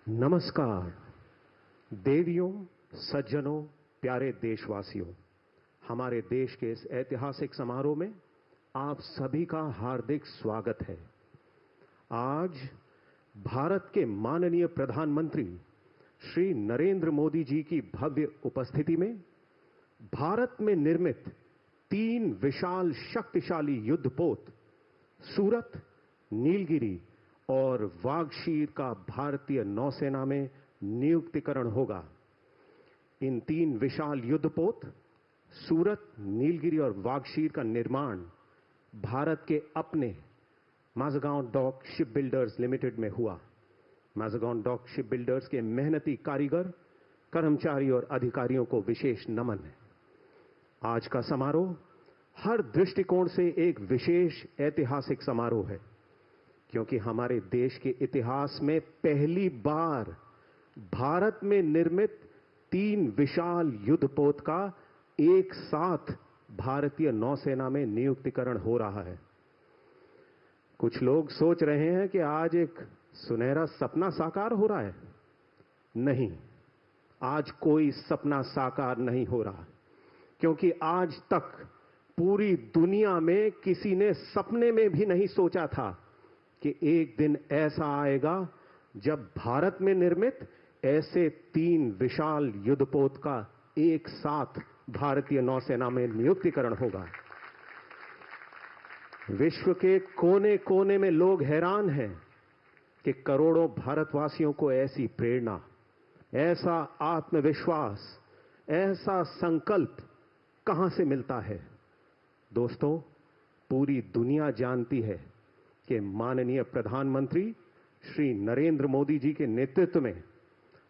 नमस्कार देवियों, सज्जनों, प्यारे देशवासियों। हमारे देश के इस ऐतिहासिक समारोह में आप सभी का हार्दिक स्वागत है। आज भारत के माननीय प्रधानमंत्री श्री नरेंद्र मोदी जी की भव्य उपस्थिति में भारत में निर्मित 3 विशाल शक्तिशाली युद्धपोत सूरत, नीलगिरी और वागशीर का भारतीय नौसेना में नियुक्तिकरण होगा। इन 3 विशाल युद्धपोत सूरत, नीलगिरी और वागशीर का निर्माण भारत के अपने Mazagon dock shipbuilders limited में हुआ। माझगांव डॉक शिप बिल्डर्स के मेहनती कारीगर, कर्मचारी और अधिकारियों को विशेष नमन है। आज का समारोह हर दृष्टिकोण से एक विशेष ऐतिहासिक समारोह है, क्योंकि हमारे देश के इतिहास में पहली बार भारत में निर्मित 3 विशाल युद्धपोत का एक साथ भारतीय नौसेना में नियुक्तिकरण हो रहा है। कुछ लोग सोच रहे हैं कि आज एक सुनहरा सपना साकार हो रहा है। नहीं, आज कोई सपना साकार नहीं हो रहा, क्योंकि आज तक पूरी दुनिया में किसी ने सपने में भी नहीं सोचा था कि एक दिन ऐसा आएगा जब भारत में निर्मित ऐसे 3 विशाल युद्धपोत का एक साथ भारतीय नौसेना में नियुक्तिकरण होगा। विश्व के कोने कोने में लोग हैरान हैं कि करोड़ों भारतवासियों को ऐसी प्रेरणा, ऐसा आत्मविश्वास, ऐसा संकल्प कहां से मिलता है। दोस्तों, पूरी दुनिया जानती है कि माननीय प्रधानमंत्री श्री नरेंद्र मोदी जी के नेतृत्व में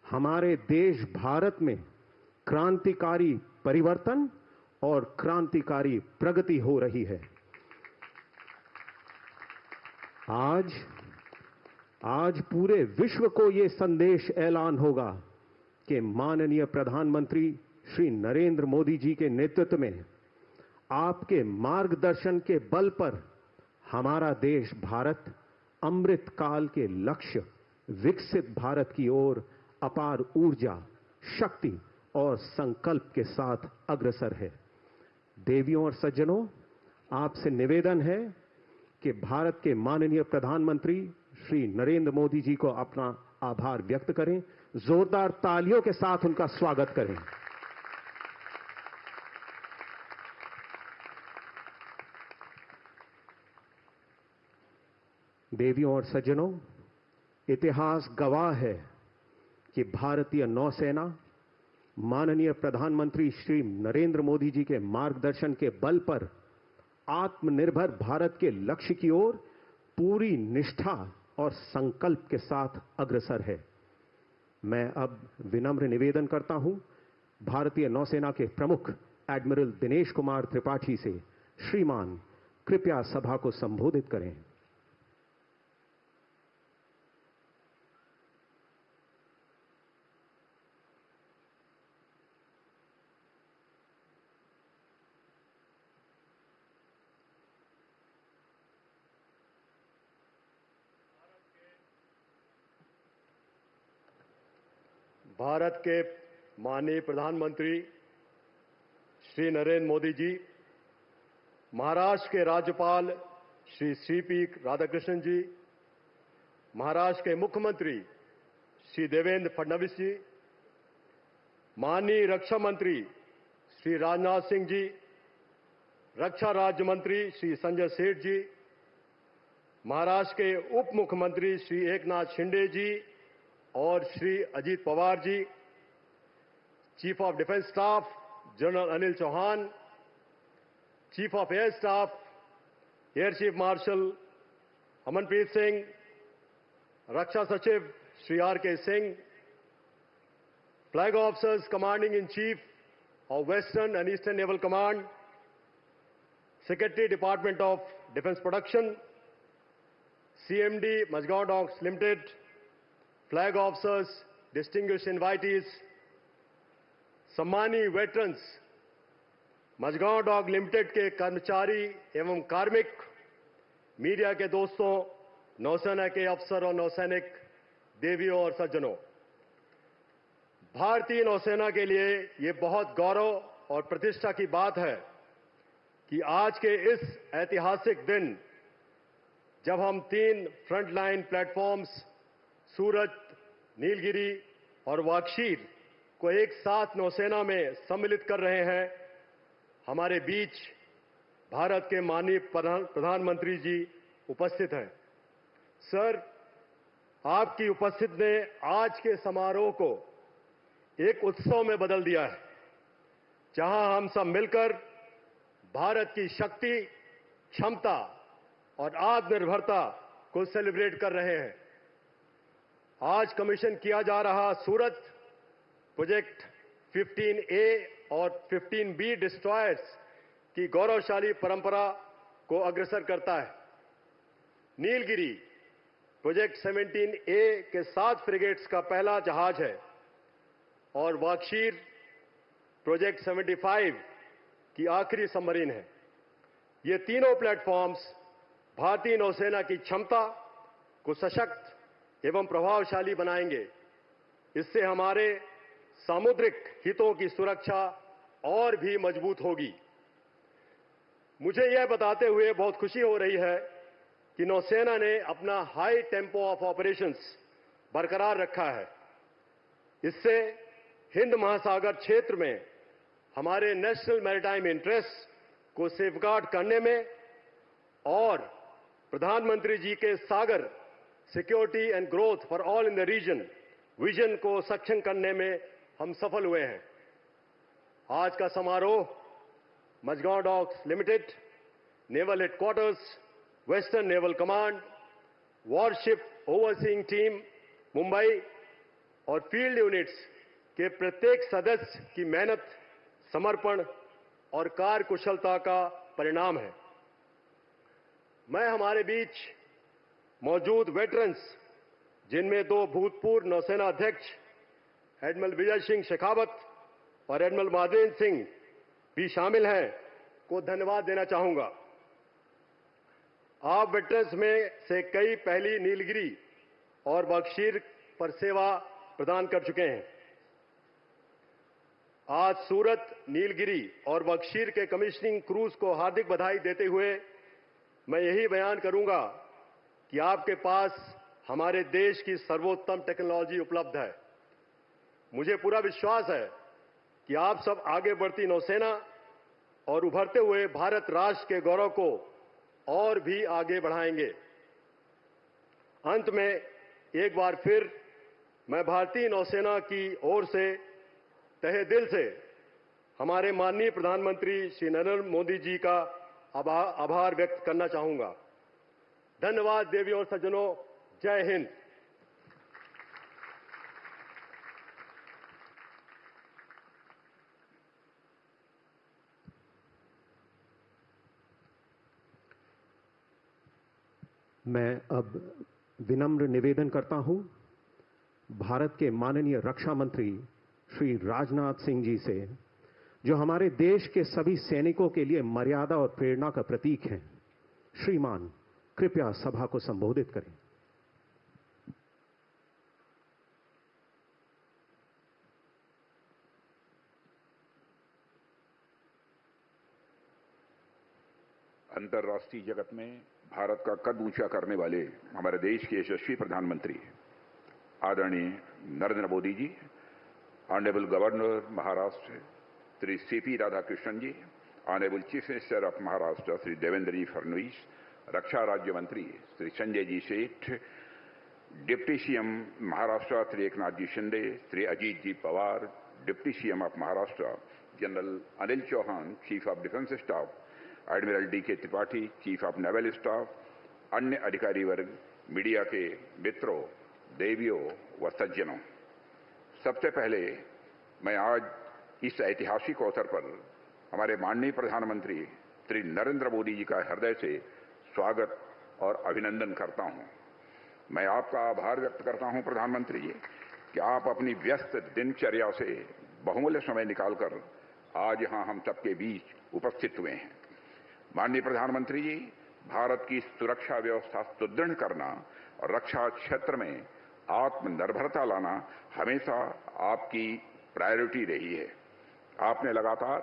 हमारे देश भारत में क्रांतिकारी परिवर्तन और क्रांतिकारी प्रगति हो रही है। आज पूरे विश्व को यह संदेश ऐलान होगा कि माननीय प्रधानमंत्री श्री नरेंद्र मोदी जी के नेतृत्व में आपके मार्गदर्शन के बल पर हमारा देश भारत अमृत काल के लक्ष्य विकसित भारत की ओर अपार ऊर्जा, शक्ति और संकल्प के साथ अग्रसर है। देवियों और सज्जनों, आपसे निवेदन है कि भारत के माननीय प्रधानमंत्री श्री नरेंद्र मोदी जी को अपना आभार व्यक्त करें। जोरदार तालियों के साथ उनका स्वागत करें। देवियों और सज्जनों, इतिहास गवाह है कि भारतीय नौसेना माननीय प्रधानमंत्री श्री नरेंद्र मोदी जी के मार्गदर्शन के बल पर आत्मनिर्भर भारत के लक्ष्य की ओर पूरी निष्ठा और संकल्प के साथ अग्रसर है। मैं अब विनम्र निवेदन करता हूं भारतीय नौसेना के प्रमुख एडमिरल दिनेश कुमार त्रिपाठी से, श्रीमान कृपया सभा को संबोधित करें। भारत के माननीय प्रधानमंत्री श्री नरेंद्र मोदी जी, महाराष्ट्र के राज्यपाल श्री सीपी राधाकृष्णन जी, महाराष्ट्र के मुख्यमंत्री श्री देवेंद्र फडणवीस जी, माननीय रक्षा मंत्री श्री राजनाथ सिंह जी, रक्षा राज्य मंत्री श्री संजय सेठ जी, महाराष्ट्र के उप मुख्यमंत्री श्री एकनाथ शिंदे जी और Shri Ajit Pawar ji, chief of defence staff general Anil Chauhan, chief of air staff air chief marshal Amanpreet Singh, रक्षा सचिव Shri R K. Singh, flag officers commanding in chief of western and eastern naval command, secretary department of defence production, CMD Mazgaon Docks Limited, flag officers, distinguished invitees, सम्मानीय veterans, Mazgaon dock limited के कर्मचारी एवं कार्मिक, media के दोस्तों, नौसेना के अफसर और नौसैनिक, देवियों और सज्जनों, भारतीय नौसेना के लिए ये बहुत गौरव और प्रतिष्ठा की बात है कि आज के इस ऐतिहासिक दिन जब हम 3 फ्रंटलाइन प्लेटफॉर्म्स सूरत, नीलगिरी और वाक्षीर को एक साथ नौसेना में सम्मिलित कर रहे हैं, हमारे बीच भारत के माननीय प्रधानमंत्री जी उपस्थित हैं। सर, आपकी उपस्थिति ने आज के समारोह को एक उत्सव में बदल दिया है, जहां हम सब मिलकर भारत की शक्ति, क्षमता और आत्मनिर्भरता को सेलिब्रेट कर रहे हैं। आज कमीशन किया जा रहा सूरत प्रोजेक्ट 15A और 15B डिस्ट्रॉयर्स की गौरवशाली परंपरा को अग्रसर करता है। नीलगिरी प्रोजेक्ट 17A के 7 फ्रिगेट्स का पहला जहाज है और वाक्षीर प्रोजेक्ट 75 की आखिरी सबमरीन है। ये तीनों प्लेटफॉर्म्स भारतीय नौसेना की क्षमता को सशक्त एवं प्रभावशाली बनाएंगे। इससे हमारे सामुद्रिक हितों की सुरक्षा और भी मजबूत होगी। मुझे यह बताते हुए बहुत खुशी हो रही है कि नौसेना ने अपना हाई टेम्पो ऑफ ऑपरेशंस बरकरार रखा है। इससे हिंद महासागर क्षेत्र में हमारे नेशनल मैरीटाइम इंटरेस्ट को सेफगार्ड करने में और प्रधानमंत्री जी के Sagar security and growth for all in the region vision को सक्षम करने में हम सफल हुए हैं। आज का समारोह Mazagon docks limited, naval headquarters, western naval command, warship overseeing team Mumbai और फील्ड यूनिट्स के प्रत्येक सदस्य की मेहनत, समर्पण और कार्यकुशलता का परिणाम है। मैं हमारे बीच मौजूद वेटरन्स, जिनमें 2 भूतपूर्व नौसेना अध्यक्ष एडमिरल विजय सिंह शेखावत और एडमिरल महादेव सिंह भी शामिल हैं, को धन्यवाद देना चाहूंगा। आप वेटरन्स में से कई पहली नीलगिरी और वाक्षीर पर सेवा प्रदान कर चुके हैं। आज सूरत, नीलगिरी और वाक्षीर के कमीशनिंग क्रूज को हार्दिक बधाई देते हुए मैं यही बयान करूंगा कि आपके पास हमारे देश की सर्वोत्तम टेक्नोलॉजी उपलब्ध है। मुझे पूरा विश्वास है कि आप सब आगे बढ़ती नौसेना और उभरते हुए भारत राष्ट्र के गौरव को और भी आगे बढ़ाएंगे। अंत में एक बार फिर मैं भारतीय नौसेना की ओर से तहे दिल से हमारे माननीय प्रधानमंत्री श्री नरेंद्र मोदी जी का आभार व्यक्त करना चाहूंगा। धन्यवाद देवियों और सज्जनों, जय हिंद। मैं अब विनम्र निवेदन करता हूं भारत के माननीय रक्षा मंत्री श्री राजनाथ सिंह जी से, जो हमारे देश के सभी सैनिकों के लिए मर्यादा और प्रेरणा का प्रतीक हैं। श्रीमान, कृपया सभा को संबोधित करें। अंतर्राष्ट्रीय जगत में भारत का कद ऊंचा करने वाले हमारे देश के यशस्वी प्रधानमंत्री आदरणीय Narendra Modi ji, honourable governor Maharashtra Shri CP Radhakrishnan ji, honourable chief minister of Maharashtra Shri Devendra ji Fadnavis, रक्षा राज्य मंत्री Shri Sanjay ji Seth, deputy CM Maharashtra Shri Eknath ji Shinde, Shri Ajit ji Pawar, deputy CM of Maharashtra general Anil Chauhan, chief of defence staff, admiral D K. Tripathi, chief of naval staff, अन्य अधिकारी वर्ग, मीडिया के मित्रों, देवियों व सज्जनों, सबसे पहले मैं आज इस ऐतिहासिक अवसर पर हमारे माननीय प्रधानमंत्री श्री नरेंद्र मोदी जी का हृदय से स्वागत और अभिनंदन करता हूं। मैं आपका आभार व्यक्त करता हूं प्रधानमंत्री जी कि आप अपनी व्यस्त दिनचर्या से बहुमूल्य समय निकालकर आज यहां हम सबके बीच उपस्थित हुए हैं। माननीय प्रधानमंत्री जी, भारत की सुरक्षा व्यवस्था सुदृढ़ करना और रक्षा क्षेत्र में आत्मनिर्भरता लाना हमेशा आपकी प्रायोरिटी रही है। आपने लगातार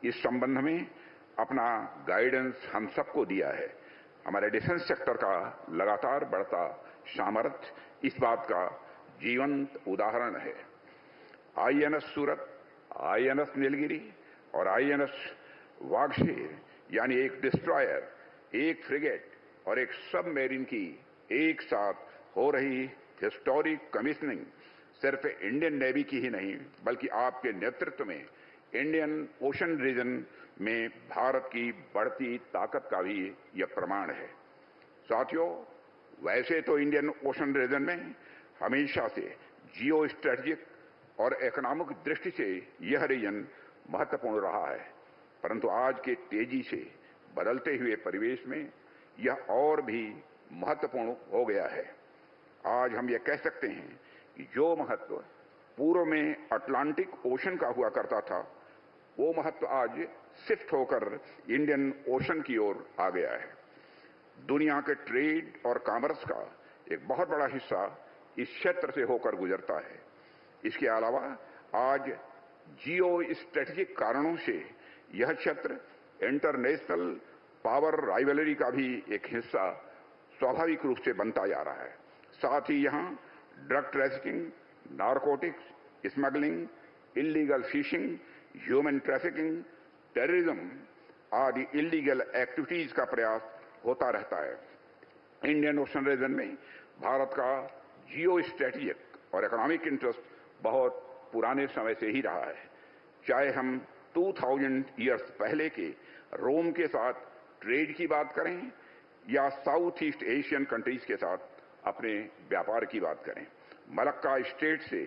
इस संबंध में अपना गाइडेंस हम सबको दिया है। हमारे डिफेंस सेक्टर का लगातार बढ़ता सामर्थ्य इस बात का जीवंत उदाहरण है। आईएनएस सूरत, आईएनएस नीलगिरी और आईएनएस वागशेर यानी एक डिस्ट्रॉयर, एक फ्रिगेट और एक सबमरीन की एक साथ हो रही हिस्टोरिक कमीशनिंग सिर्फ इंडियन नेवी की ही नहीं बल्कि आपके नेतृत्व में इंडियन ओशन रीजन में भारत की बढ़ती ताकत का भी यह प्रमाण है। साथियों, वैसे तो इंडियन ओशन रीजन में हमेशा से जियो स्ट्रेटेजिक और इकोनॉमिक दृष्टि से यह रीजन महत्वपूर्ण रहा है, परंतु आज के तेजी से बदलते हुए परिवेश में यह और भी महत्वपूर्ण हो गया है। आज हम यह कह सकते हैं कि जो महत्व पूर्व में अटलांटिक ओशन का हुआ करता था, वो महत्व आज शिफ्ट होकर इंडियन ओशन की ओर आ गया है। दुनिया के ट्रेड और कॉमर्स का एक बहुत बड़ा हिस्सा इस क्षेत्र से होकर गुजरता है। इसके अलावा आज जियो स्ट्रेटेजिक कारणों से यह क्षेत्र इंटरनेशनल पावर राइवलरी का भी एक हिस्सा स्वाभाविक रूप से बनता जा रहा है। साथ ही यहां drug trafficking, narcotics, smuggling, illegal fishing, human trafficking, terrorism आदि इलीगल एक्टिविटीज का प्रयास होता रहता है। इंडियन ओशन रीजन में भारत का जियो स्ट्रेटेजिक और इकोनॉमिक इंटरेस्ट बहुत पुराने समय से ही रहा है। चाहे हम 2000 ईयर्स पहले के रोम के साथ ट्रेड की बात करें या साउथ ईस्ट एशियन कंट्रीज के साथ अपने व्यापार की बात करें। मलक्का स्टेट से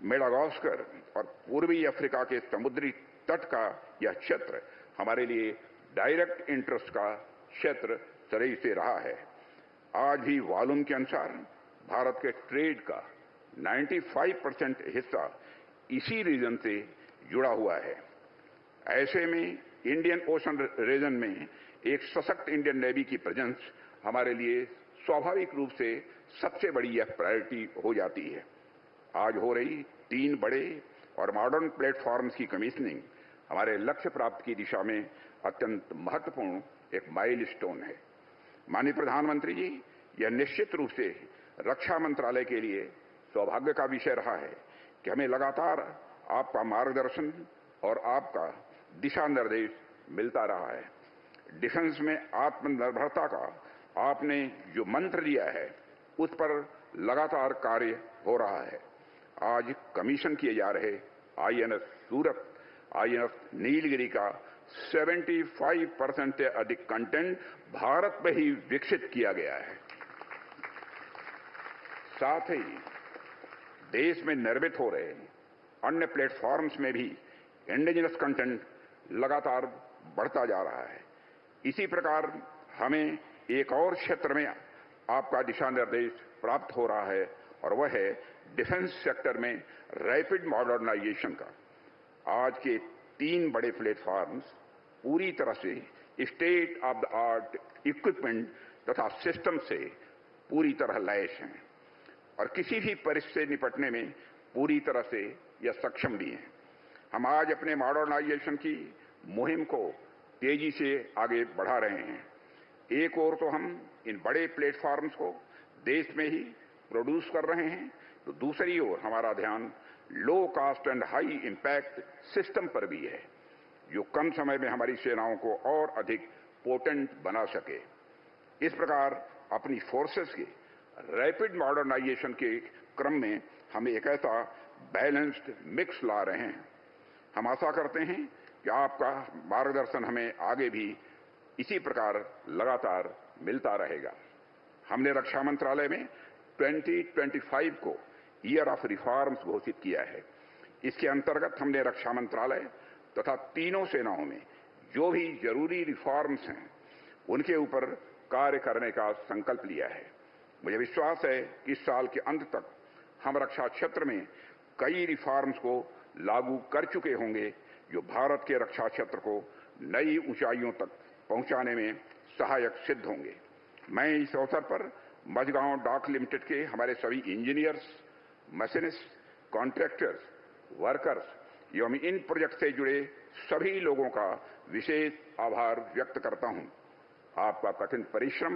मेडागास्कर और पूर्वी अफ्रीका के समुद्री तट का यह क्षेत्र हमारे लिए डायरेक्ट इंटरेस्ट का क्षेत्र सदैव से रहा है। आज भी वॉल्यूम के अनुसार भारत के ट्रेड का 95% हिस्सा इसी रीजन से जुड़ा हुआ है। ऐसे में इंडियन ओशन रीजन में एक सशक्त इंडियन नेवी की प्रेजेंस हमारे लिए स्वाभाविक रूप से सबसे बड़ी यह प्रायोरिटी हो जाती है। आज हो रही 3 बड़े और मॉडर्न प्लेटफॉर्म्स की कमीशनिंग हमारे लक्ष्य प्राप्ति की दिशा में अत्यंत महत्वपूर्ण एक माइलस्टोन है। माननीय प्रधानमंत्री जी, यह निश्चित रूप से रक्षा मंत्रालय के लिए सौभाग्य का विषय रहा है कि हमें लगातार आपका मार्गदर्शन और आपका दिशा निर्देश मिलता रहा है। डिफेंस में आत्मनिर्भरता का आपने जो मंत्र दिया है उस पर लगातार कार्य हो रहा है। आज कमीशन किए जा रहे आईएनएस सूरत, आईएनएस नीलगिरी का 75% से अधिक कंटेंट भारत में ही विकसित किया गया है। साथ ही देश में निर्मित हो रहे अन्य प्लेटफॉर्म्स में भी इंडिजिनस कंटेंट लगातार बढ़ता जा रहा है। इसी प्रकार हमें एक और क्षेत्र में आपका दिशा निर्देश प्राप्त हो रहा है और वह है डिफेंस सेक्टर में रैपिड मॉडर्नाइजेशन का। आज के 3 बड़े प्लेटफॉर्म्स पूरी तरह से state of the art equipment तथा सिस्टम से पूरी तरह लैस हैं और किसी भी परिस्थिति से निपटने में पूरी तरह से यह सक्षम भी हैं। हम आज अपने मॉडर्नाइजेशन की मुहिम को तेजी से आगे बढ़ा रहे हैं। एक ओर तो हम इन बड़े प्लेटफॉर्म्स को देश में ही प्रोड्यूस कर रहे हैं, तो दूसरी ओर हमारा ध्यान low cost and high impact system पर भी है, जो कम समय में हमारी सेनाओं को और अधिक पोटेंट बना सके। इस प्रकार अपनी फोर्सेस के रैपिड मॉडर्नाइजेशन के क्रम में हम एक ऐसा बैलेंस्ड मिक्स ला रहे हैं। हम आशा करते हैं कि आपका मार्गदर्शन हमें आगे भी इसी प्रकार लगातार मिलता रहेगा। हमने रक्षा मंत्रालय में 2025 को ईयर ऑफ रिफॉर्म्स घोषित किया है। इसके अंतर्गत हमने रक्षा मंत्रालय तथा तीनों सेनाओं में जो भी जरूरी रिफॉर्म्स हैं उनके ऊपर कार्य करने का संकल्प लिया है। मुझे विश्वास है कि इस साल के अंत तक हम रक्षा क्षेत्र में कई रिफॉर्म्स को लागू कर चुके होंगे, जो भारत के रक्षा क्षेत्र को नई ऊंचाइयों तक पहुंचाने में सहायक सिद्ध होंगे। मैं इस अवसर पर मझगांव डॉक लिमिटेड के हमारे सभी इंजीनियर्स, मशीनिस्ट, कॉन्ट्रैक्टर्स, वर्कर्स एवं इन प्रोजेक्ट से जुड़े सभी लोगों का विशेष आभार व्यक्त करता हूं। आपका कठिन परिश्रम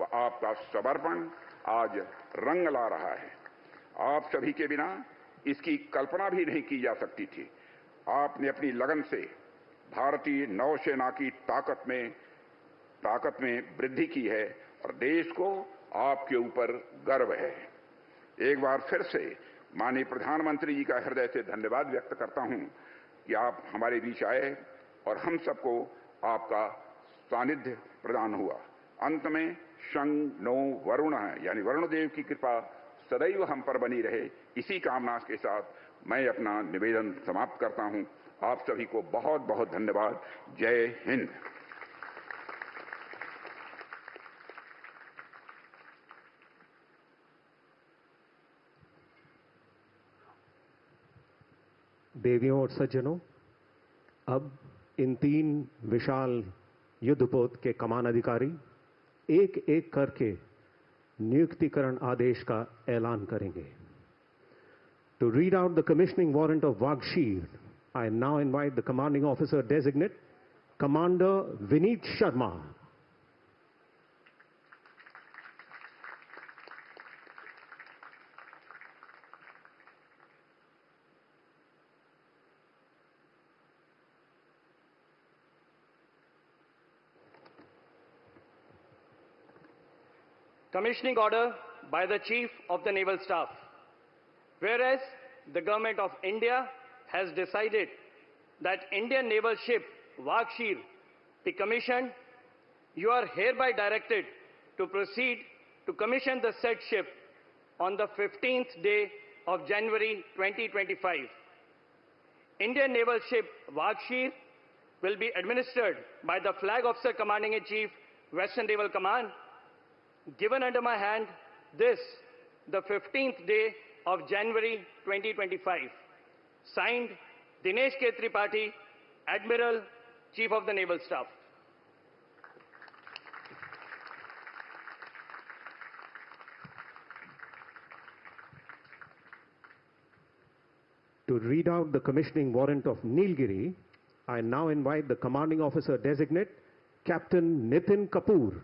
व आपका समर्पण आज रंग ला रहा है। आप सभी के बिना इसकी कल्पना भी नहीं की जा सकती थी। आपने अपनी लगन से भारतीय नौसेना की ताकत में वृद्धि की है और देश को आपके ऊपर गर्व है। एक बार फिर से माननीय प्रधानमंत्री जी का हृदय से धन्यवाद व्यक्त करता हूं कि आप हमारे बीच आए और हम सबको आपका सानिध्य प्रदान हुआ। अंत में शं नो वरुण यानी वरुण देव की कृपा सदैव हम पर बनी रहे, इसी कामना के साथ मैं अपना निवेदन समाप्त करता हूं। आप सभी को बहुत बहुत धन्यवाद। जय हिंद। देवियों और सज्जनों, अब इन 3 विशाल युद्धपोत के कमान अधिकारी एक एक करके नियुक्तिकरण आदेश का ऐलान करेंगे। To read out the commissioning warrant of Wagshir, I now invite the commanding officer designate, Commander Vineet Sharma. Commissioning order by the Chief of the Naval Staff. Whereas the Government of India has decided that Indian naval ship Wagshir be commissioned, you are hereby directed to proceed to commission the said ship on the 15th day of January 2025. Indian naval ship Wagshir will be administered by the Flag Officer Commanding-in-Chief, Western Naval Command, given under my hand this, the 15th day of January 2025. Signed, Dinesh K. Tripathi, Admiral, Chief of the Naval Staff. To read out the commissioning warrant of Nilgiri, I now invite the commanding officer designate, Captain Nitin Kapoor.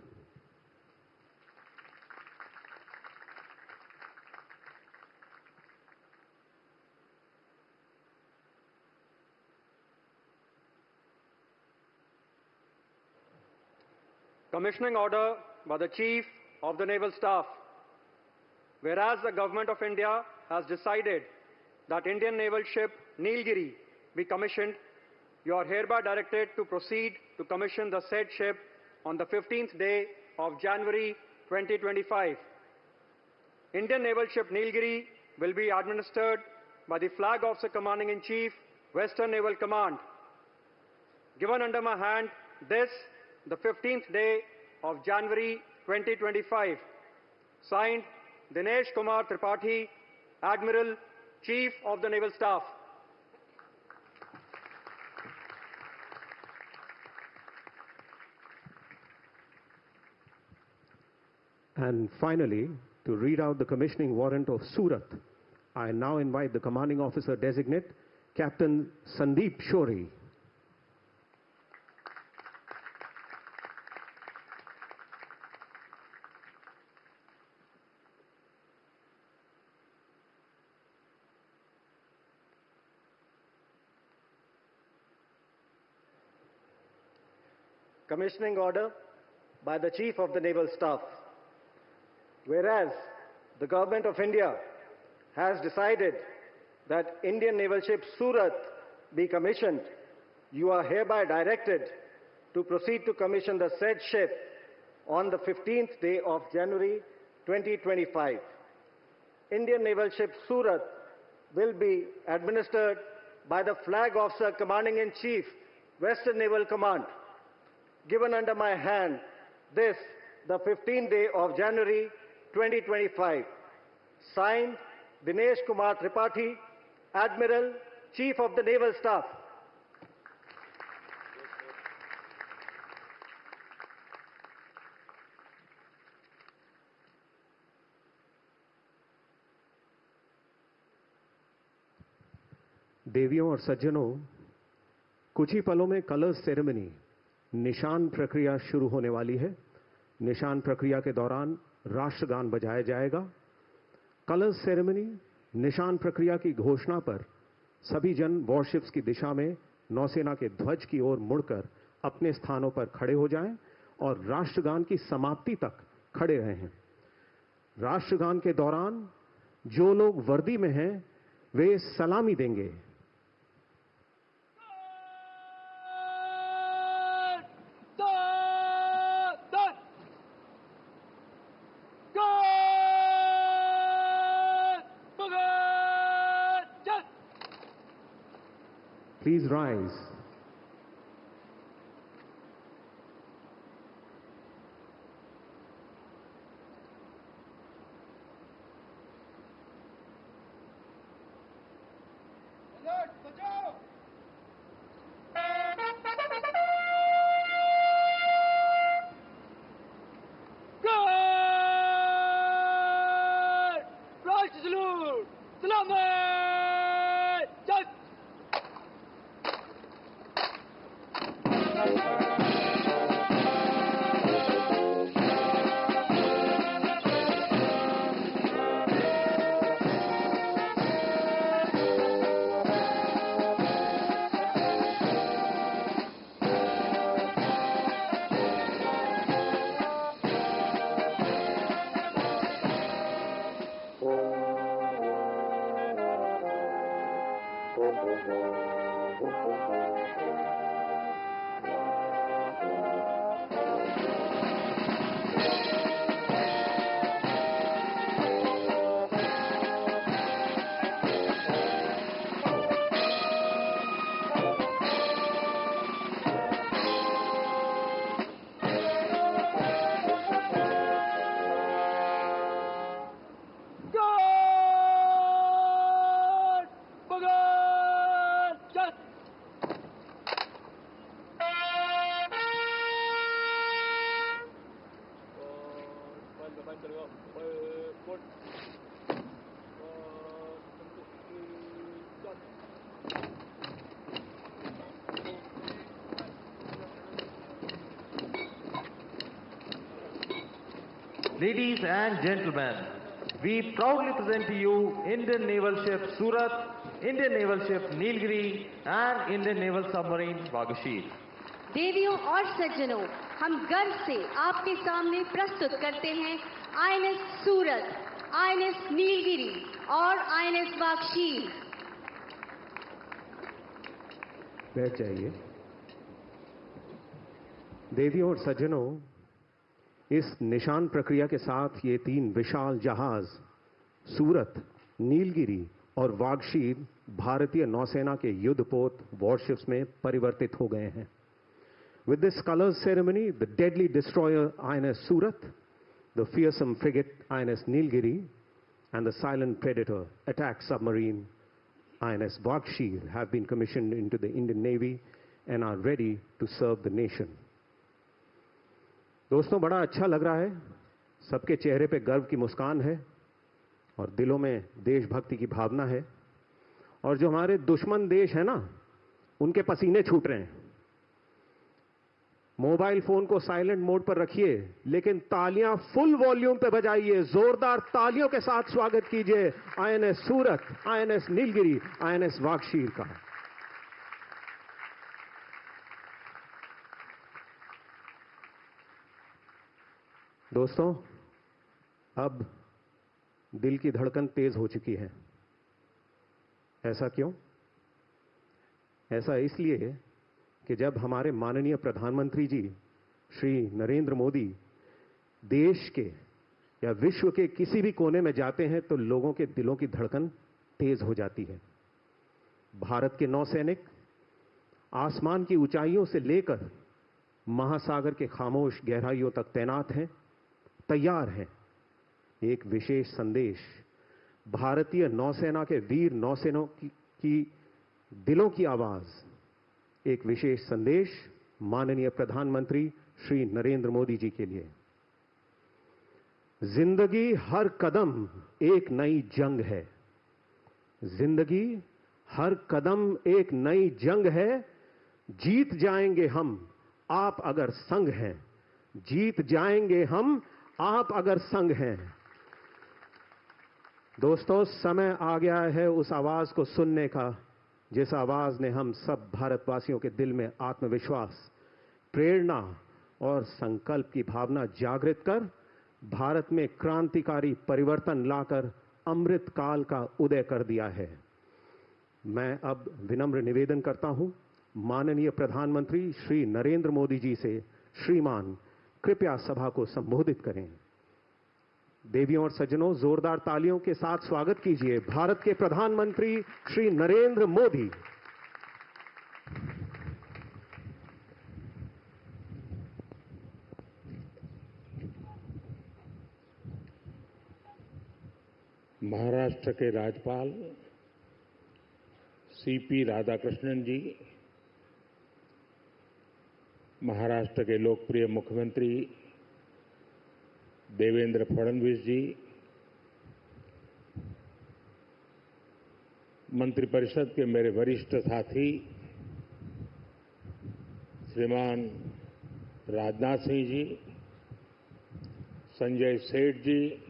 Commissioning order by the Chief of the Naval Staff. Whereas the Government of India has decided that Indian naval ship Nilgiri be commissioned, you are hereby directed to proceed to commission the said ship on the 15th day of January 2025. Indian naval ship Nilgiri will be administered by the Flag Officer Commanding-in-Chief, Western Naval Command. Given under my hand this, the 15th day of January 2025. Signed, Dinesh Kumar Tripathi, Admiral, Chief of the Naval Staff. And finally, to read out the commissioning warrant of Surat, I now invite the commanding officer designate, Captain Sandeep Shori. Commissioning order by the Chief of the Naval Staff. Whereas the Government of India has decided that Indian naval ship Surat be commissioned, you are hereby directed to proceed to commission the said ship on the 15th day of January 2025. Indian naval ship Surat will be administered by the Flag Officer Commanding-in-Chief, Western Naval Command. Given under my hand this, the 15th day of January 2025. Signed, Dinesh Kumar Tripathi, Admiral, Chief of the Naval Staff. देवियों और सज्जनों, कुछ ही पलों में colours ceremony निशान प्रक्रिया शुरू होने वाली है। निशान प्रक्रिया के दौरान राष्ट्रगान बजाया जाएगा। कलर्स सेरेमनी निशान प्रक्रिया की घोषणा पर सभी जन वॉरशिप्स की दिशा में नौसेना के ध्वज की ओर मुड़कर अपने स्थानों पर खड़े हो जाएं और राष्ट्रगान की समाप्ति तक खड़े रहें। राष्ट्रगान के दौरान जो लोग वर्दी में हैं वे सलामी देंगे। Please rise. Ladies and gentlemen, we proudly present to you Indian Naval Ship Surat, Indian Naval Ship Nilgiri and Indian Naval Submarine Vaghashir. देवियों और सज्जनों, हम गर्व से आपके सामने प्रस्तुत करते हैं आईएनएस सूरत, आईएनएस नीलगिरी और आईएनएस वाघशीर। बैठ जाइए। देवियों और सज्जनों, इस निशान प्रक्रिया के साथ ये 3 विशाल जहाज सूरत, नीलगिरी और वाघशीर भारतीय नौसेना के युद्धपोत वॉरशिप्स में परिवर्तित हो गए हैं। With this colors ceremony, the deadly destroyer INS Surat, the fearsome frigate INS Nilgiri, and the silent predator attack submarine INS Vaghashir have been commissioned into the Indian Navy and are ready to serve the nation. दोस्तों, बड़ा अच्छा लग रहा है। सबके चेहरे पे गर्व की मुस्कान है और दिलों में देशभक्ति की भावना है। और जो हमारे दुश्मन देश है ना, उनके पसीने छूट रहे हैं। मोबाइल फोन को साइलेंट मोड पर रखिए, लेकिन तालियां फुल वॉल्यूम पे बजाइए। जोरदार तालियों के साथ स्वागत कीजिए आईएनएस सूरत, आईएनएस नीलगिरी, आईएनएस वाघशीर का। दोस्तों, अब दिल की धड़कन तेज हो चुकी है। ऐसा क्यों? ऐसा इसलिए कि जब हमारे माननीय प्रधानमंत्री जी श्री नरेंद्र मोदी देश के या विश्व के किसी भी कोने में जाते हैं तो लोगों के दिलों की धड़कन तेज हो जाती है। भारत के नौसैनिक आसमान की ऊंचाइयों से लेकर महासागर के खामोश गहराइयों तक तैनात हैं, तैयार हैं। एक विशेष संदेश भारतीय नौसेना के वीर नौसेनों की दिलों की आवाज, एक विशेष संदेश माननीय प्रधानमंत्री श्री नरेंद्र मोदी जी के लिए। जिंदगी हर कदम एक नई जंग है। जिंदगी हर कदम एक नई जंग है, जीत जाएंगे हम, आप अगर संग हैं। जीत जाएंगे हम, आप अगर संग हैं। दोस्तों, समय आ गया है उस आवाज को सुनने का, जिस आवाज ने हम सब भारतवासियों के दिल में आत्मविश्वास, प्रेरणा और संकल्प की भावना जागृत कर भारत में क्रांतिकारी परिवर्तन लाकर अमृत काल का उदय कर दिया है। मैं अब विनम्र निवेदन करता हूं माननीय प्रधानमंत्री श्री नरेंद्र मोदी जी से, श्रीमान कृपया सभा को संबोधित करें। देवियों और सज्जनों, जोरदार तालियों के साथ स्वागत कीजिए भारत के प्रधानमंत्री श्री नरेंद्र मोदी। महाराष्ट्र के राज्यपाल सीपी राधाकृष्णन जी, महाराष्ट्र के लोकप्रिय मुख्यमंत्री देवेंद्र फडणवीस जी, मंत्रिपरिषद के मेरे वरिष्ठ साथी श्रीमान राजनाथ सिंह जी, संजय सेठ जी,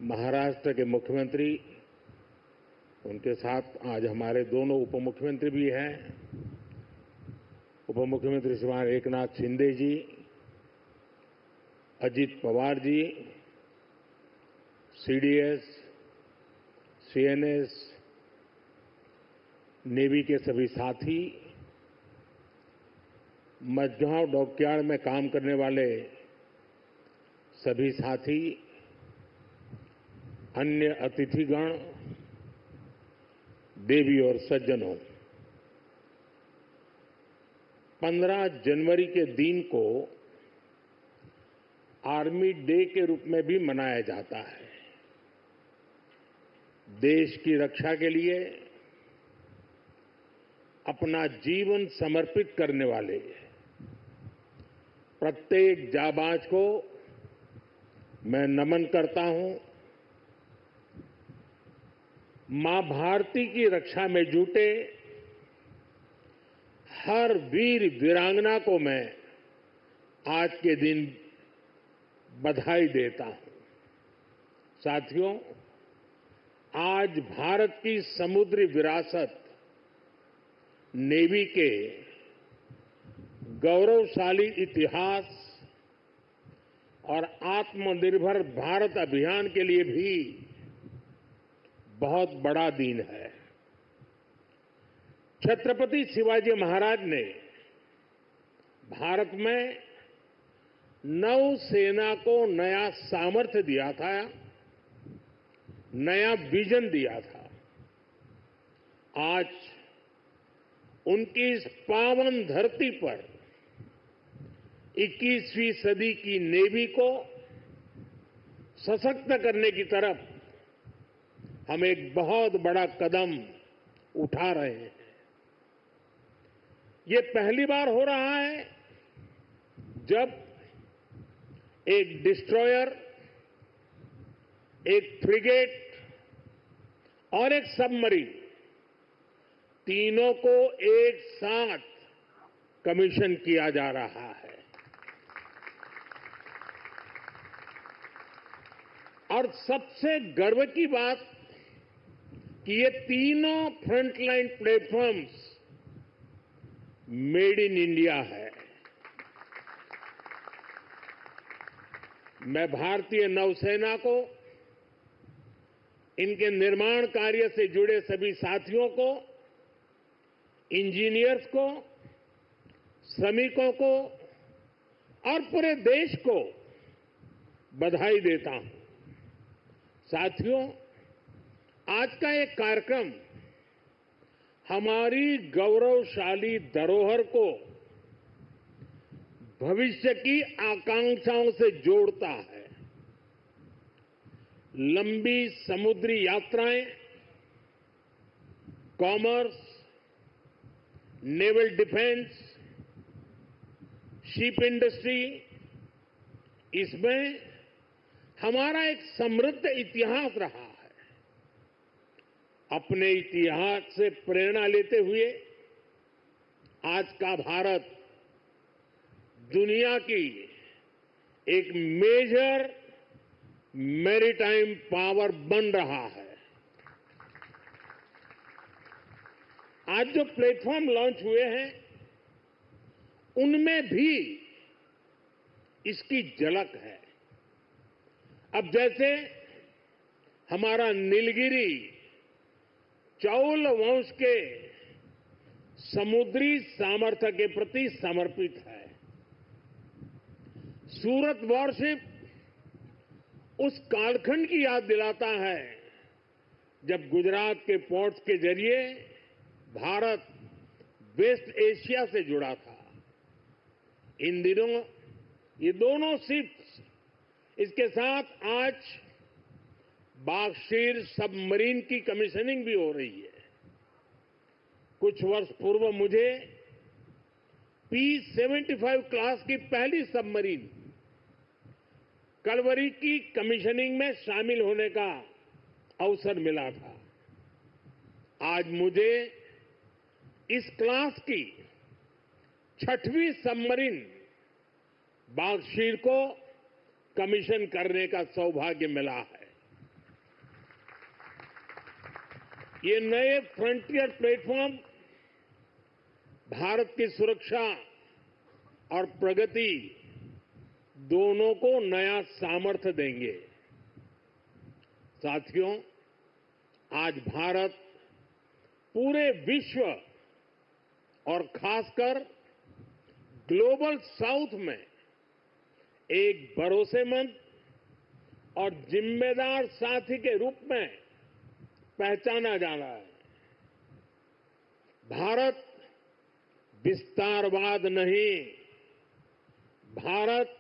महाराष्ट्र के मुख्यमंत्री, उनके साथ आज हमारे दोनों उप मुख्यमंत्री भी हैं, उप मुख्यमंत्री श्रीमान एकनाथ शिंदे जी, Ajit Pawar ji, CDS, CNS, navy के सभी साथी, मझगांव डॉकयार्ड में काम करने वाले सभी साथी, अन्य अतिथिगण, देवी और सज्जनों, 15 जनवरी के दिन को आर्मी डे के रूप में भी मनाया जाता है। देश की रक्षा के लिए अपना जीवन समर्पित करने वाले प्रत्येक जाबाज को मैं नमन करता हूं। मां भारती की रक्षा में जुटे हर वीर वीरांगना को मैं आज के दिन बधाई देता हूं। साथियों, आज भारत की समुद्री विरासत, नेवी के गौरवशाली इतिहास और आत्मनिर्भर भारत अभियान के लिए भी बहुत बड़ा दिन है। छत्रपति शिवाजी महाराज ने भारत में नौसेना को नया सामर्थ्य दिया था, नया विजन दिया था। आज उनकी इस पावन धरती पर 21वीं सदी की नेवी को सशक्त करने की तरफ हम एक बहुत बड़ा कदम उठा रहे हैं। ये पहली बार हो रहा है जब एक डिस्ट्रॉयर, एक फ्रिगेट और एक सबमरीन, तीनों को एक साथ कमीशन किया जा रहा है। और सबसे गर्व की बात कि ये तीनों frontline platforms made in India है। मैं भारतीय नौसेना को, इनके निर्माण कार्य से जुड़े सभी साथियों को, इंजीनियर्स को, श्रमिकों को और पूरे देश को बधाई देता हूं। साथियों, आज का एक कार्यक्रम हमारी गौरवशाली धरोहर को भविष्य की आकांक्षाओं से जोड़ता है। लंबी समुद्री यात्राएं, commerce, naval defence, ship industry, इसमें हमारा एक समृद्ध इतिहास रहा है अपने इतिहास से प्रेरणा लेते हुए आज का भारत दुनिया की एक मेजर मैरीटाइम पावर बन रहा है। आज जो प्लेटफॉर्म लॉन्च हुए हैं उनमें भी इसकी झलक है। अब जैसे हमारा नीलगिरी चौल वंश के समुद्री सामर्थ्य के प्रति समर्पित है। सूरत वॉरशिप उस कालखंड की याद दिलाता है जब गुजरात के पोर्ट्स के जरिए भारत वेस्ट एशिया से जुड़ा था। इन दिनों ये दोनों शिप्स, इसके साथ आज बागशीर सबमरीन की कमीशनिंग भी हो रही है। कुछ वर्ष पूर्व मुझे P-75 क्लास की पहली सबमरीन कलवरी की कमीशनिंग में शामिल होने का अवसर मिला था। आज मुझे इस क्लास की 6वीं सबमरीन बागशीर को कमीशन करने का सौभाग्य मिला है। ये नए फ्रंटियर प्लेटफॉर्म भारत की सुरक्षा और प्रगति दोनों को नया सामर्थ्य देंगे। साथियों, आज भारत पूरे विश्व और खासकर ग्लोबल साउथ में एक भरोसेमंद और जिम्मेदार साथी के रूप में पहचाना जा रहा है। भारत विस्तारवाद नहीं, भारत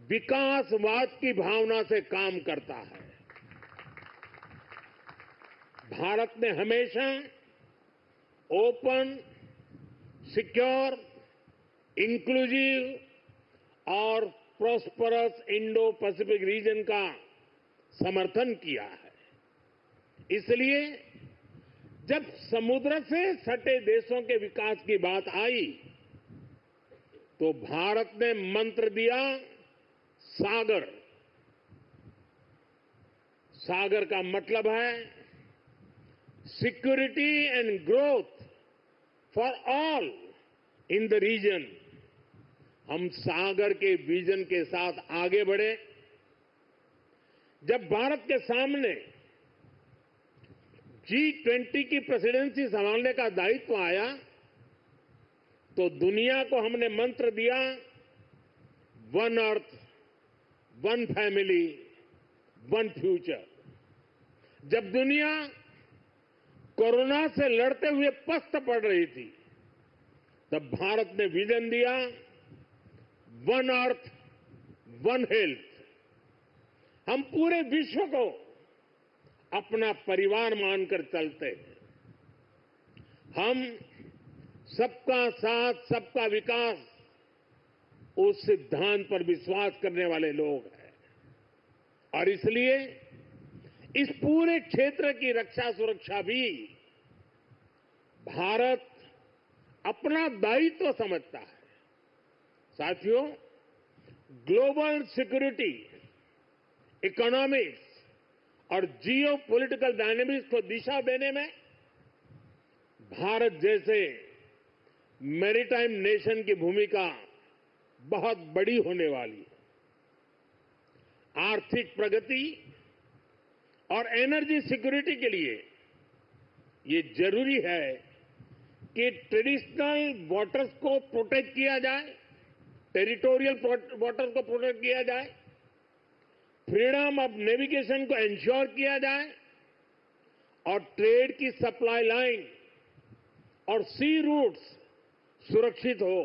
विकासवाद की भावना से काम करता है। भारत ने हमेशा ओपन, सिक्योर, इंक्लूसिव और प्रॉस्परस इंडो पैसिफिक रीजन का समर्थन किया है। इसलिए जब समुद्र से सटे देशों के विकास की बात आई तो भारत ने मंत्र दिया सागर। सागर का मतलब है security and growth for all in the region. हम सागर के विजन के साथ आगे बढ़े। जब भारत के सामने G20 की प्रेसिडेंसी संभालने का दायित्व आया तो दुनिया को हमने मंत्र दिया one earth, one family, one future. जब दुनिया कोरोना से लड़ते हुए पस्त पड़ रही थी तब भारत ने विजन दिया वन अर्थ, वन हेल्थ। हम पूरे विश्व को अपना परिवार मानकर चलते हैं। हम सबका साथ, सबका विकास, उस सिद्धांत पर विश्वास करने वाले लोग हैं और इसलिए इस पूरे क्षेत्र की रक्षा सुरक्षा भी भारत अपना दायित्व समझता है। साथियों, ग्लोबल सिक्योरिटी, इकोनॉमिक्स और जियो पॉलिटिकल डायनेमिक्स को दिशा देने में भारत जैसे मैरीटाइम नेशन की भूमिका बहुत बड़ी होने वाली है। आर्थिक प्रगति और एनर्जी सिक्योरिटी के लिए ये जरूरी है कि ट्रेडिशनल वाटर्स को प्रोटेक्ट किया जाए, टेरिटोरियल वाटर्स को प्रोटेक्ट किया जाए, फ्रीडम ऑफ नेविगेशन को इंश्योर किया जाए और ट्रेड की सप्लाई लाइन और सी रूट्स सुरक्षित हो।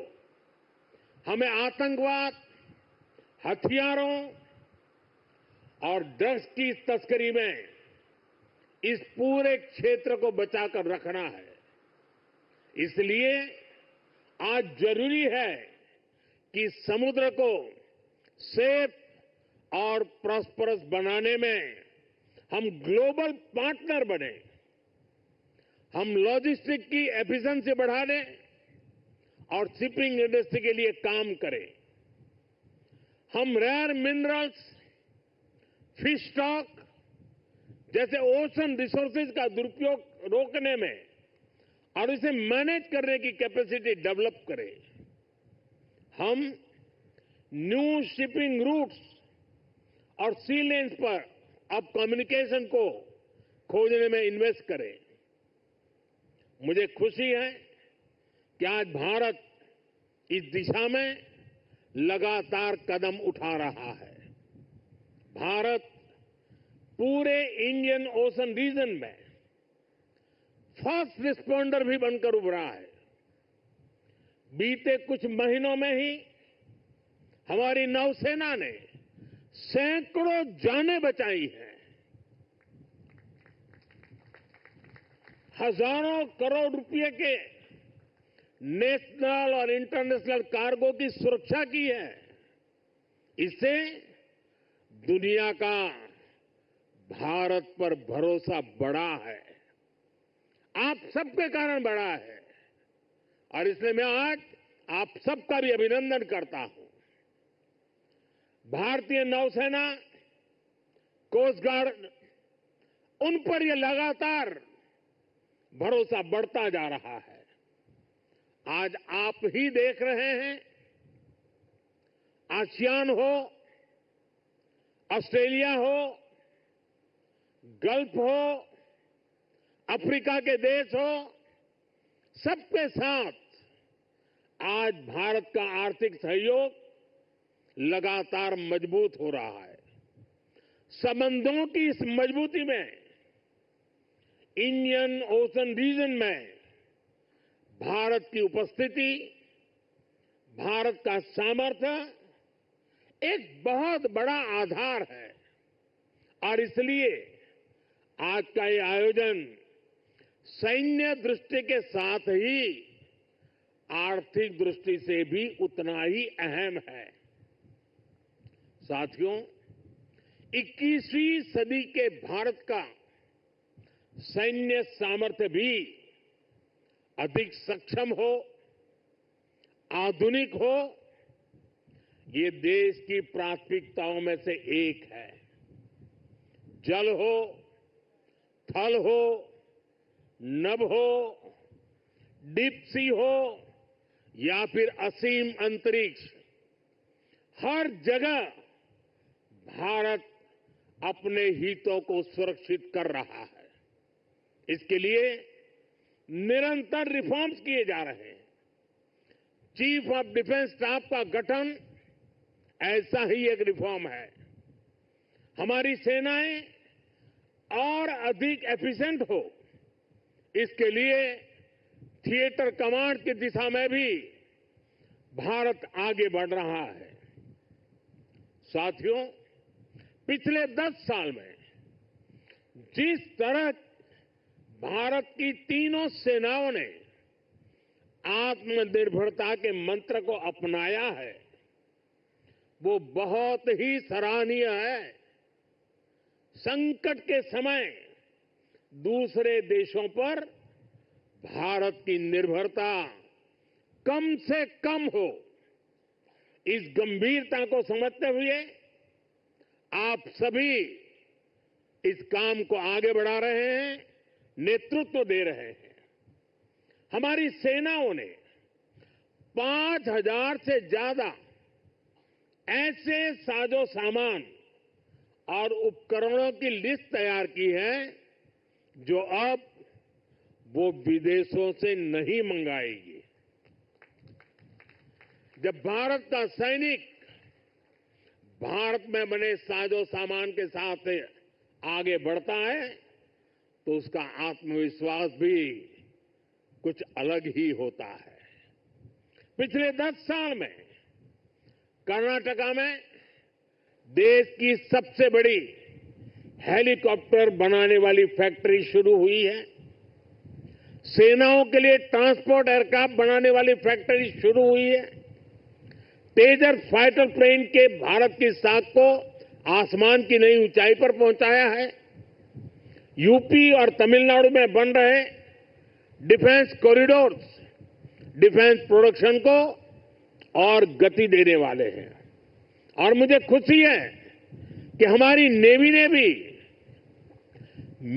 हमें आतंकवाद, हथियारों और ड्रग्स की तस्करी में इस पूरे क्षेत्र को बचाकर रखना है। इसलिए आज जरूरी है कि समुद्र को सेफ और प्रॉस्परस बनाने में हम ग्लोबल पार्टनर बने हम लॉजिस्टिक की एफिशिएंसी बढ़ाने और शिपिंग इंडस्ट्री के लिए काम करें। हम रेयर मिनरल्स, फिश स्टॉक जैसे ओशन रिसोर्सेज का दुरुपयोग रोकने में और इसे मैनेज करने की कैपेसिटी डेवलप करें। हम न्यू शिपिंग रूट्स और सी लेन्स पर अब कम्युनिकेशन को खोजने में इन्वेस्ट करें। मुझे खुशी है कि आज भारत इस दिशा में लगातार कदम उठा रहा है। भारत पूरे इंडियन ओशन रीजन में फर्स्ट रिस्पॉन्डर भी बनकर उभरा है। बीते कुछ महीनों में ही हमारी नौसेना ने सैकड़ों जानें बचाई हैं। हजारों करोड़ रुपए के नेशनल और इंटरनेशनल कार्गो की सुरक्षा की है। इससे दुनिया का भारत पर भरोसा बढ़ा है, आप सबके कारण बढ़ा है और इसलिए मैं आज आप सबका भी अभिनंदन करता हूं। भारतीय नौसेना, कोस्ट गार्ड, उन पर यह लगातार भरोसा बढ़ता जा रहा है। आज आप ही देख रहे हैं, आसियान हो, ऑस्ट्रेलिया हो, गल्फ हो, अफ्रीका के देश हो, सबके साथ आज भारत का आर्थिक सहयोग लगातार मजबूत हो रहा है। संबंधों की इस मजबूती में इंडियन ओशन रीजन में भारत की उपस्थिति, भारत का सामर्थ्य एक बहुत बड़ा आधार है और इसलिए आज का ये आयोजन सैन्य दृष्टि के साथ ही आर्थिक दृष्टि से भी उतना ही अहम है। साथियों, 21वीं सदी के भारत का सैन्य सामर्थ्य भी अधिक सक्षम हो, आधुनिक हो, ये देश की प्राथमिकताओं में से एक है। जल हो, थल हो, नभ हो, डीप सी हो या फिर असीम अंतरिक्ष, हर जगह भारत अपने हितों को सुरक्षित कर रहा है। इसके लिए निरंतर रिफॉर्म्स किए जा रहे हैं। चीफ ऑफ डिफेंस स्टाफ का गठन ऐसा ही एक रिफॉर्म है। हमारी सेनाएं और अधिक एफिशिएंट हो, इसके लिए थिएटर कमांड की दिशा में भी भारत आगे बढ़ रहा है। साथियों, पिछले 10 साल में जिस तरह भारत की तीनों सेनाओं ने आत्मनिर्भरता के मंत्र को अपनाया है, वो बहुत ही सराहनीय है। संकट के समय दूसरे देशों पर भारत की निर्भरता कम से कम हो, इस गंभीरता को समझते हुए आप सभी इस काम को आगे बढ़ा रहे हैं, नेतृत्व दे रहे हैं। हमारी सेनाओं ने 5000 से ज्यादा ऐसे साजो सामान और उपकरणों की लिस्ट तैयार की है जो अब वो विदेशों से नहीं मंगाएगी। जब भारत का सैनिक भारत में बने साजो सामान के साथ आगे बढ़ता है तो उसका आत्मविश्वास भी कुछ अलग ही होता है। पिछले 10 साल में कर्नाटका में देश की सबसे बड़ी हेलीकॉप्टर बनाने वाली फैक्ट्री शुरू हुई है। सेनाओं के लिए ट्रांसपोर्ट एयरक्राफ्ट बनाने वाली फैक्ट्री शुरू हुई है। तेजस फाइटर प्लेन के भारत की साख को आसमान की नई ऊंचाई पर पहुंचाया है। यूपी और तमिलनाडु में बन रहे डिफेंस कॉरिडोर्स, डिफेंस प्रोडक्शन को और गति देने वाले हैं। और मुझे खुशी है कि हमारी नेवी ने भी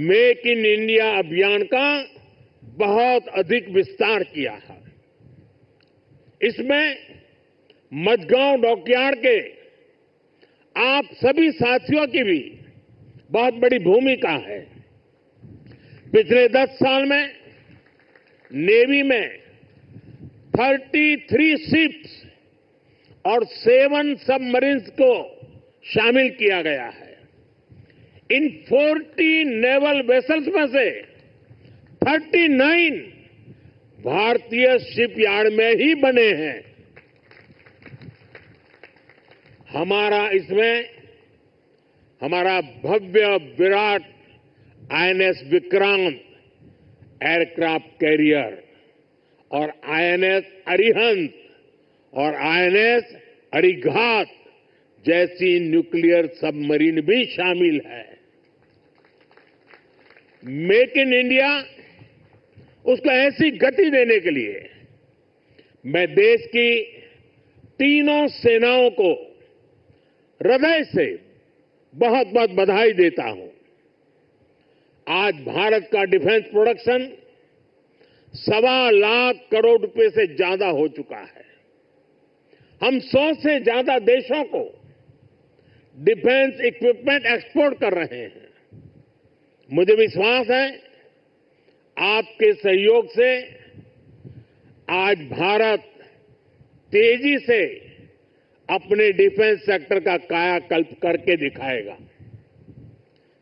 मेक इन इंडिया अभियान का बहुत अधिक विस्तार किया है। इसमें मझगांव डॉकयार्ड के आप सभी साथियों की भी बहुत बड़ी भूमिका है। पिछले 10 साल में नेवी में 33 शिप्स और 7 सबमरीन्स को शामिल किया गया है। इन 40 नेवल वेसल्स में से 39 भारतीय शिपयार्ड में ही बने हैं। हमारा भव्य विराट आईएनएस विक्रांत एयरक्राफ्ट कैरियर और आईएनएस अरिहंत और आईएनएस अरिघात जैसी न्यूक्लियर सबमरीन भी शामिल है। मेक इन इंडिया उसको ऐसी गति देने के लिए मैं देश की तीनों सेनाओं को हृदय से बहुत बहुत बधाई देता हूं। आज भारत का डिफेंस प्रोडक्शन 1.25 लाख करोड़ रुपए से ज्यादा हो चुका है। हम 100 से ज्यादा देशों को डिफेंस इक्विपमेंट एक्सपोर्ट कर रहे हैं। मुझे विश्वास है आपके सहयोग से आज भारत तेजी से अपने डिफेंस सेक्टर का कायाकल्प करके दिखाएगा।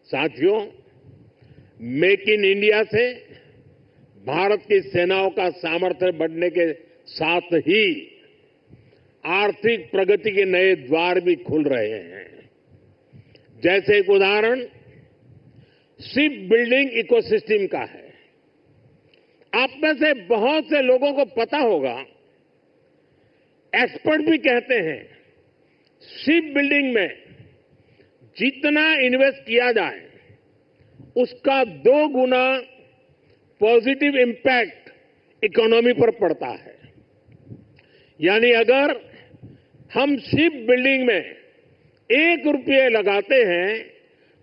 साथियों, मेक इन इंडिया से भारत की सेनाओं का सामर्थ्य बढ़ने के साथ ही आर्थिक प्रगति के नए द्वार भी खुल रहे हैं। जैसे एक उदाहरण शिप बिल्डिंग इकोसिस्टम का है। आप में से बहुत से लोगों को पता होगा, एक्सपर्ट भी कहते हैं शिप बिल्डिंग में जितना इन्वेस्ट किया जाए उसका 2 गुना पॉजिटिव इंपैक्ट इकोनॉमी पर पड़ता है। यानी अगर हम शिप बिल्डिंग में 1 रुपये लगाते हैं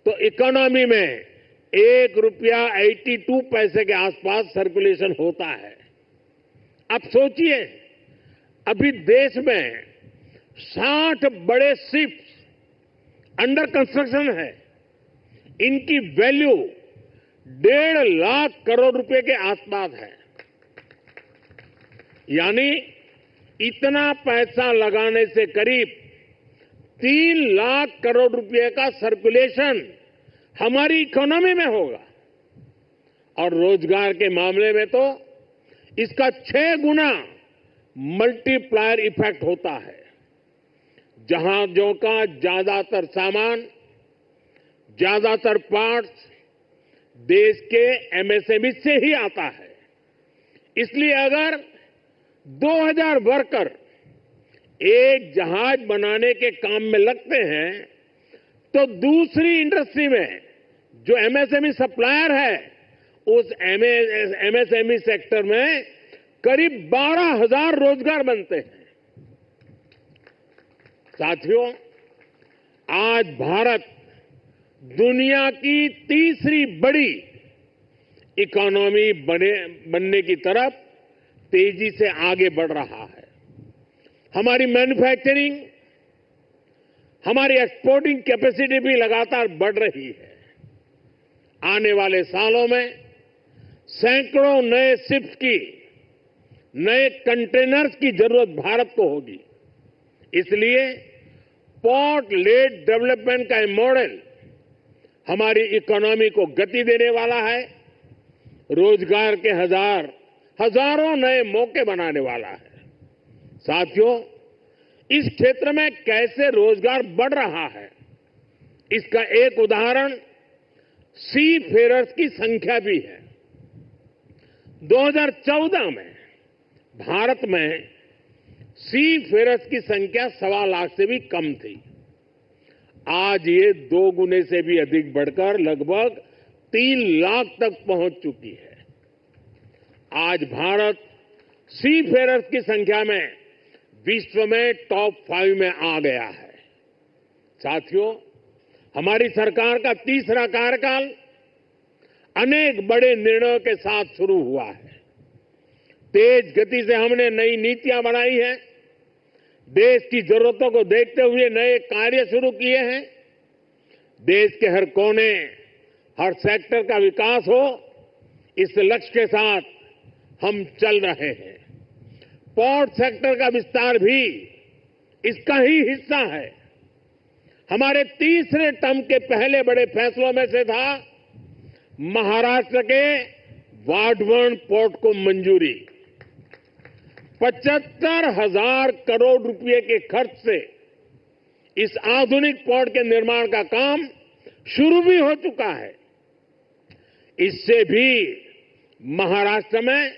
तो इकोनॉमी में 1 रुपया 82 पैसे के आसपास सर्कुलेशन होता है। अब सोचिए, अभी देश में 60 बड़े शिप्स अंडर कंस्ट्रक्शन है। इनकी वैल्यू 1.5 लाख करोड़ रुपए के आसपास है। यानी इतना पैसा लगाने से करीब 3 लाख करोड़ रुपए का सर्कुलेशन हमारी इकोनॉमी में होगा। और रोजगार के मामले में तो इसका 6 गुना मल्टीप्लायर इफेक्ट होता है। जहाजों का ज्यादातर सामान, ज्यादातर पार्ट्स देश के एमएसएमई से ही आता है। इसलिए अगर 2000 वर्कर एक जहाज बनाने के काम में लगते हैं तो दूसरी इंडस्ट्री में जो एमएसएमई सप्लायर है उस एमएसएमई सेक्टर में करीब 12,000 रोजगार बनते हैं। साथियों, आज भारत दुनिया की तीसरी बड़ी इकोनॉमी बनने की तरफ तेजी से आगे बढ़ रहा है। हमारी मैन्युफैक्चरिंग, हमारी एक्सपोर्टिंग कैपेसिटी भी लगातार बढ़ रही है। आने वाले सालों में सैकड़ों नए शिप्स की, नए कंटेनर्स की जरूरत भारत को होगी। इसलिए पोर्ट लेड डेवलपमेंट का मॉडल हमारी इकोनॉमी को गति देने वाला है, रोजगार के हजारों नए मौके बनाने वाला है। साथियों, इस क्षेत्र में कैसे रोजगार बढ़ रहा है, इसका एक उदाहरण सी फेरर्स की संख्या भी है। 2014 में भारत में सी फेरर्स की संख्या 1.25 लाख से भी कम थी। आज ये 2 गुने से भी अधिक बढ़कर लगभग 3 लाख तक पहुंच चुकी है। आज भारत सी फेयरर्स की संख्या में विश्व में टॉप 5 में आ गया है। साथियों, हमारी सरकार का तीसरा कार्यकाल अनेक बड़े निर्णयों के साथ शुरू हुआ है। तेज गति से हमने नई नीतियां बनाई हैं, देश की जरूरतों को देखते हुए नए कार्य शुरू किए हैं। देश के हर कोने, हर सेक्टर का विकास हो, इस लक्ष्य के साथ हम चल रहे हैं। पोर्ट सेक्टर का विस्तार भी इसका ही हिस्सा है। हमारे तीसरे टर्म के पहले बड़े फैसलों में से था महाराष्ट्र के वाढवण पोर्ट को मंजूरी। 75,000 करोड़ रुपए के खर्च से इस आधुनिक पोर्ट के निर्माण का काम शुरू भी हो चुका है। इससे भी महाराष्ट्र में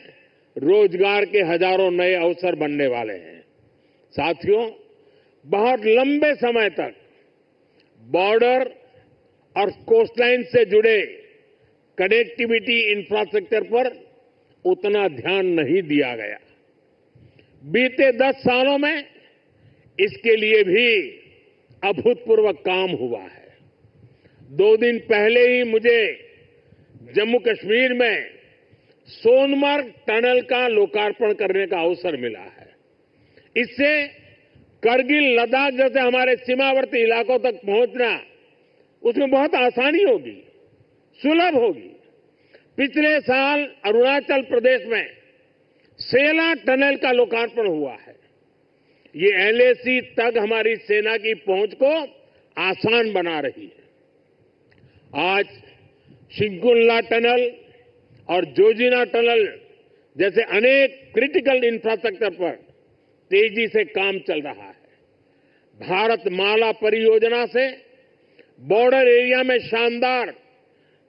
रोजगार के हजारों नए अवसर बनने वाले हैं। साथियों, बहुत लंबे समय तक बॉर्डर और कोस्टलाइन से जुड़े कनेक्टिविटी इंफ्रास्ट्रक्चर पर उतना ध्यान नहीं दिया गया। बीते 10 सालों में इसके लिए भी अभूतपूर्व काम हुआ है। 2 दिन पहले ही मुझे जम्मू कश्मीर में सोनमर्ग टनल का लोकार्पण करने का अवसर मिला है। इससे करगिल, लद्दाख जैसे हमारे सीमावर्ती इलाकों तक पहुंचना उसमें बहुत आसानी होगी, सुलभ होगी। पिछले साल अरुणाचल प्रदेश में सेला टनल का लोकार्पण हुआ है। ये एलएसी तक हमारी सेना की पहुंच को आसान बना रही है। आज शिंकुल्ला टनल और जोजिना टनल जैसे अनेक क्रिटिकल इंफ्रास्ट्रक्चर पर तेजी से काम चल रहा है। भारत माला परियोजना से बॉर्डर एरिया में शानदार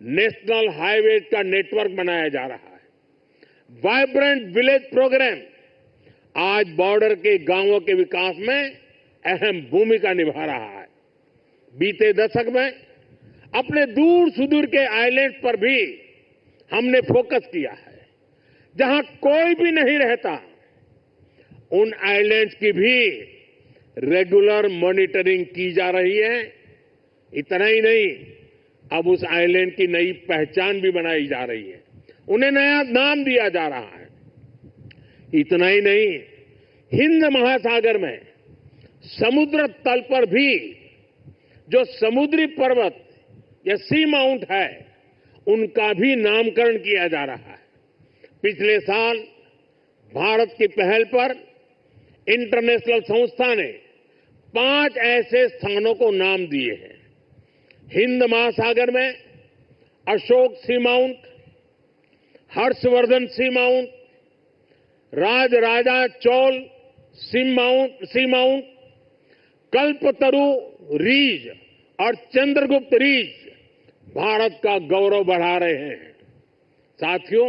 नेशनल हाईवे का नेटवर्क बनाया जा रहा है। वाइब्रेंट विलेज प्रोग्राम आज बॉर्डर के गांवों के विकास में अहम भूमिका निभा रहा है। बीते दशक में अपने दूर सुदूर के आइलैंड्स पर भी हमने फोकस किया है। जहां कोई भी नहीं रहता, उन आइलैंड्स की भी रेगुलर मॉनिटरिंग की जा रही है। इतना ही नहीं, अब उस आइलैंड की नई पहचान भी बनाई जा रही है, उन्हें नया नाम दिया जा रहा है। इतना ही नहीं, हिंद महासागर में समुद्र तल पर भी जो समुद्री पर्वत या सी माउंट है, उनका भी नामकरण किया जा रहा है। पिछले साल भारत की पहल पर इंटरनेशनल संस्था ने 5 ऐसे स्थानों को नाम दिए हैं। हिंद महासागर में अशोक सी माउंट, हर्षवर्धन सी माउंट, राजराजा चोल सी माउंट, कल्पतरु रीज और चंद्रगुप्त रीज भारत का गौरव बढ़ा रहे हैं। साथियों,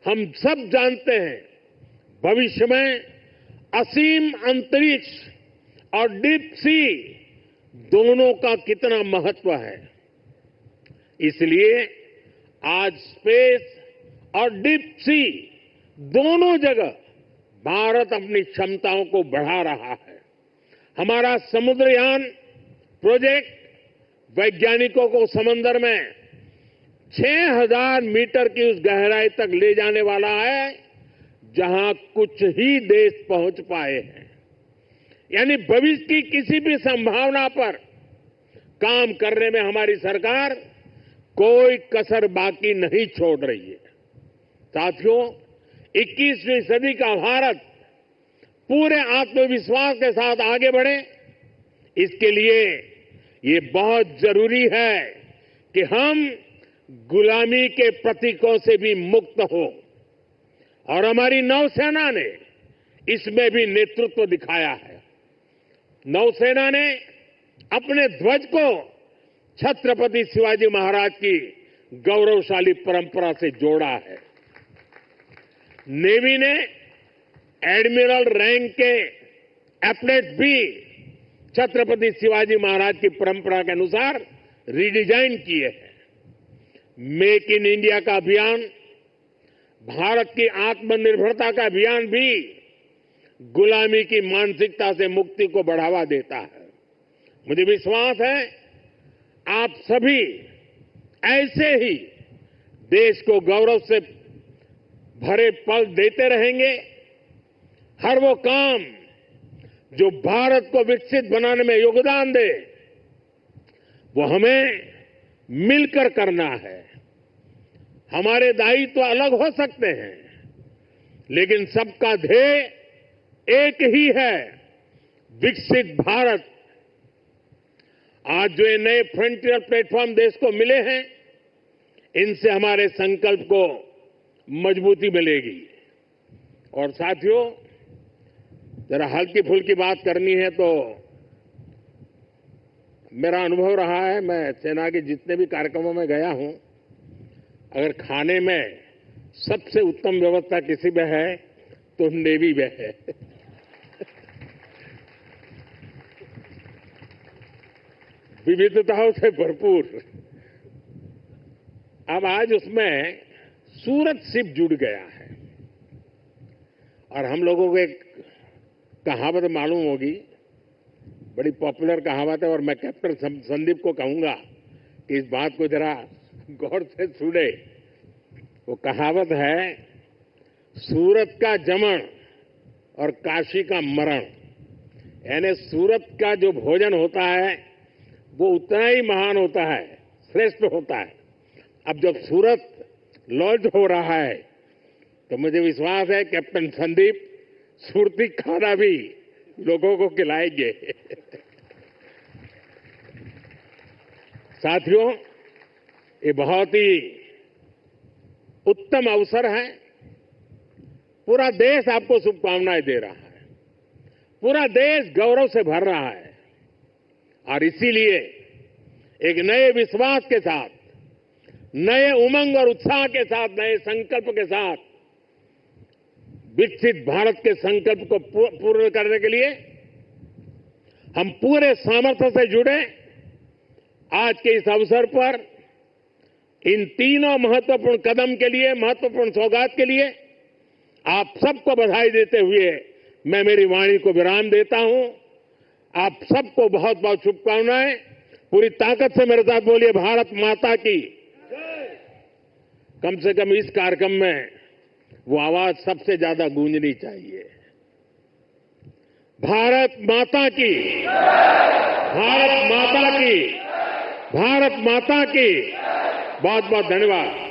हम सब जानते हैं भविष्य में असीम अंतरिक्ष और डीप सी दोनों का कितना महत्व है। इसलिए आज स्पेस और डीप सी दोनों जगह भारत अपनी क्षमताओं को बढ़ा रहा है। हमारा समुद्रयान प्रोजेक्ट वैज्ञानिकों को समंदर में 6,000 मीटर की उस गहराई तक ले जाने वाला है जहां कुछ ही देश पहुंच पाए हैं। यानी भविष्य की किसी भी संभावना पर काम करने में हमारी सरकार कोई कसर बाकी नहीं छोड़ रही है। साथियों, 21वीं सदी का भारत पूरे आत्मविश्वास के साथ आगे बढ़े, इसके लिए ये बहुत जरूरी है कि हम गुलामी के प्रतीकों से भी मुक्त हो। और हमारी नौसेना ने इसमें भी नेतृत्व दिखाया है। नौसेना ने अपने ध्वज को छत्रपति शिवाजी महाराज की गौरवशाली परंपरा से जोड़ा है। नेवी ने एडमिरल रैंक के एप्लेट भी छत्रपति शिवाजी महाराज की परंपरा के अनुसार रिडिजाइन किए हैं। मेक इन इंडिया का अभियान भारत की आत्मनिर्भरता का अभियान भी गुलामी की मानसिकता से मुक्ति को बढ़ावा देता है। मुझे विश्वास है आप सभी ऐसे ही देश को गौरव से भरे पल देते रहेंगे। हर वो काम जो भारत को विकसित बनाने में योगदान दे, वो हमें मिलकर करना है। हमारे दायित्व अलग हो सकते हैं, लेकिन सबका ध्येय एक ही है, विकसित भारत। आज जो ये नए फ्रंटियर प्लेटफॉर्म देश को मिले हैं, इनसे हमारे संकल्प को मजबूती मिलेगी। और साथियों, जरा हल्की फुल्की बात करनी है तो मेरा अनुभव रहा है, मैं सेना के जितने भी कार्यक्रमों में गया हूं, अगर खाने में सबसे उत्तम व्यवस्था किसी में है तो नेवी में है। विविधताओं से भरपूर। अब आज उसमें सूरत शिप जुड़ गया है और हम लोगों को एक कहावत मालूम होगी, बड़ी पॉपुलर कहावत है, और मैं कैप्टन संदीप को कहूंगा कि इस बात को जरा गौर से सुने। वो कहावत है, सूरत का जमण और काशी का मरण। यानी सूरत का जो भोजन होता है वो उतना ही महान होता है, श्रेष्ठ होता है। अब जब सूरत लॉन्च हो रहा है तो मुझे विश्वास है कैप्टन संदीप सुरती खाना भी लोगों को खिलाएंगे। साथियों, ये बहुत ही उत्तम अवसर है। पूरा देश आपको शुभकामनाएं दे रहा है, पूरा देश गौरव से भर रहा है, और इसीलिए एक नए विश्वास के साथ, नए उमंग और उत्साह के साथ, नए संकल्प के साथ विकसित भारत के संकल्प को पूर्ण करने के लिए हम पूरे सामर्थ्य से जुड़े। आज के इस अवसर पर इन तीनों महत्वपूर्ण कदम के लिए, महत्वपूर्ण सौगात के लिए आप सबको बधाई देते हुए मैं मेरी वाणी को विराम देता हूं। आप सबको बहुत बहुत शुभकामनाएं। पूरी ताकत से मेरे साथ बोलिए, भारत माता की। कम से कम इस कार्यक्रम में वो आवाज सबसे ज्यादा गूंजनी चाहिए। भारत माता की, भारत माता की, भारत माता की। बहुत बहुत धन्यवाद।